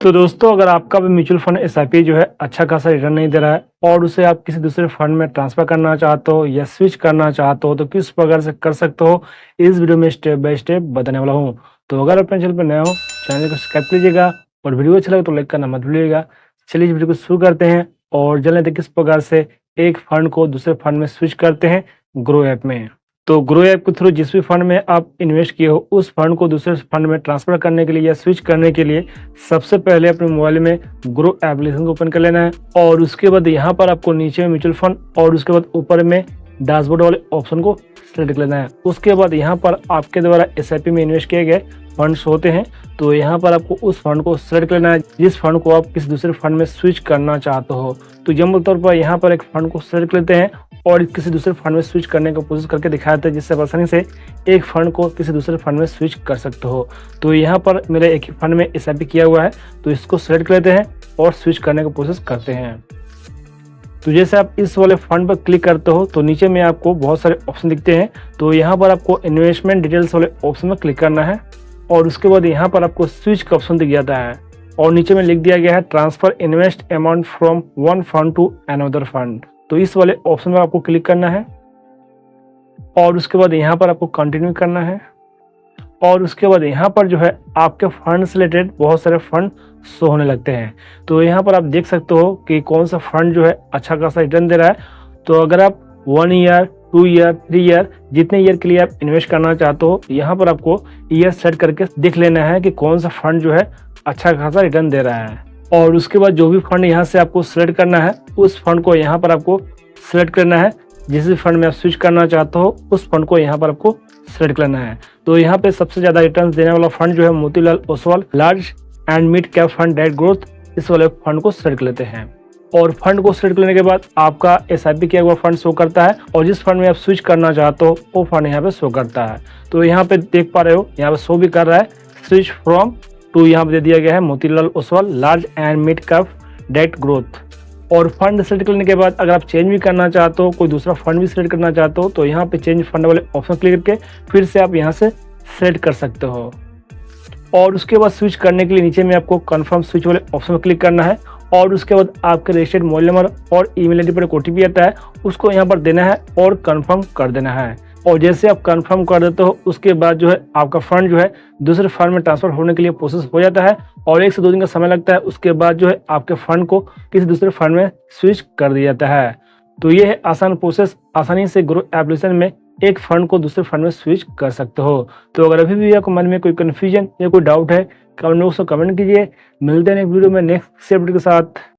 तो दोस्तों, अगर आपका भी म्यूचुअल फंड एसआईपी जो है अच्छा खासा रिटर्न नहीं दे रहा है और उसे आप किसी दूसरे फंड में ट्रांसफर करना चाहते हो या स्विच करना चाहते हो, तो किस प्रकार से कर सकते हो, इस वीडियो में स्टेप बाय स्टेप बताने वाला हूँ। तो अगर अपने चैनल पर नए हो, चैनल को सब्सक्राइब कीजिएगा और वीडियो अच्छा लगे तो लाइक करना मत भूलिएगा। चलिए इस वीडियो को शुरू करते हैं और जान लेते हैं किस प्रकार से एक फंड को दूसरे फंड में स्विच करते हैं ग्रो ऐप में। तो ग्रो ऐप के थ्रू जिस भी फंड में आप इन्वेस्ट किए हो, उस फंड को दूसरे फंड में ट्रांसफर करने के लिए या स्विच करने के लिए सबसे पहले अपने मोबाइल में ग्रो एप्लीकेशन को ओपन कर लेना है और उसके बाद यहाँ पर आपको नीचे में म्यूचुअल फंड और उसके बाद ऊपर में डैशबोर्ड वाले ऑप्शन को सेलेक्ट कर लेना है। उसके बाद यहाँ पर आपके द्वारा एसआईपी में इन्वेस्ट किए गए फंड्स होते हैं, तो यहाँ पर आपको उस फंड को सेलेक्ट कर लेना है जिस फंड को आप किसी दूसरे फंड में स्विच करना चाहते हो। तो एग्जाम्पल तौर पर यहाँ पर एक फंड को सेलेक्ट कर लेते हैं और किसी दूसरे फंड में स्विच करने की कोशिश करके दिखाते हैं, जिससे आसानी से एक फंड को किसी दूसरे फंड में स्विच कर सकते हो। तो यहाँ पर मेरे एक ही फंड में एसआईपी किया हुआ है, तो इसको सेलेक्ट कर लेते हैं और स्विच करने की कोशिश करते हैं। तो जैसे आप इस वाले फंड पर क्लिक करते हो तो नीचे में आपको बहुत सारे ऑप्शन दिखते हैं। तो यहाँ पर आपको इन्वेस्टमेंट डिटेल्स वाले ऑप्शन में क्लिक करना है और उसके बाद यहाँ पर आपको स्विच का ऑप्शन दिख जाता है और नीचे में लिख दिया गया है transfer invest amount from one fund to another fund. तो इस वाले ऑप्शन में आपको क्लिक करना है और उसके बाद यहाँ पर आपको कंटिन्यू करना है और उसके बाद यहाँ पर जो है आपके फंड से रिलेटेड बहुत सारे फंड शो होने लगते हैं। तो यहाँ पर आप देख सकते हो कि कौन सा फंड जो है अच्छा खासा रिटर्न दे रहा है। तो अगर आप 1 ईयर 2 ईयर 3 ईयर जितने ईयर के लिए आप इन्वेस्ट करना चाहते हो, यहाँ पर आपको ईयर सेट करके देख लेना है कि कौन सा फंड जो है अच्छा खासा रिटर्न दे रहा है। और उसके बाद जो भी फंड यहाँ से आपको सेलेक्ट करना है, उस फंड को यहाँ पर आपको सेलेक्ट करना है। जिस भी फंड में आप स्विच करना चाहते हो, उस फंड को यहाँ पर आपको सेलेक्ट करना है। तो यहाँ पे सबसे ज्यादा रिटर्न देने वाला फंड जो है Motilal Oswal large and mid cap fund debt growth, इस वाले फंड को सेलेक्ट लेते हैं। और फंड को सेलेक्ट करने के बाद आपका एसआईपी किया हुआ फंड शो करता है और जिस फंड में आप स्विच करना चाहते हो वो फंड यहाँ पे शो करता है। तो यहाँ पे देख पा रहे हो, यहाँ पे शो भी कर रहा है स्विच फ्रॉम टू, यहाँ पे दे दिया गया है Motilal Oswal large and mid cap debt growth. और फंड सेलेक्ट करने के बाद अगर आप चेंज भी करना चाहते हो, कोई दूसरा फंड भी सेलेक्ट करना चाहते हो, तो यहाँ पे चेंज फंड वाले ऑप्शन क्लिक करके फिर से आप यहाँ से सेलेक्ट कर सकते हो। और उसके बाद स्विच करने के लिए नीचे में आपको कंफर्म स्विच वाले ऑप्शन पर क्लिक करना है और उसके बाद आपके रजिस्टर्ड मोबाइल नंबर और ईमेल आईडी पर एक ओटीपी आता है, उसको यहाँ पर देना है और कंफर्म कर देना है। और जैसे आप कंफर्म कर देते हो, उसके बाद जो है आपका फंड जो है दूसरे फंड में ट्रांसफर होने के लिए प्रोसेस हो जाता है और 1 से 2 दिन का समय लगता है। उसके बाद जो है आपके फंड को किसी दूसरे फंड में स्विच कर दिया जाता है। तो ये है आसान प्रोसेस, आसानी से ग्रो एप्लीकेशन में एक फंड को दूसरे फंड में स्विच कर सकते हो। तो अगर अभी भी आपको मन में कोई कंफ्यूजन या कोई डाउट है, कमेंट बॉक्स में कमेंट कीजिए। मिलते हैं नेक्स्ट वीडियो में नेक्स्ट अपडेट के साथ।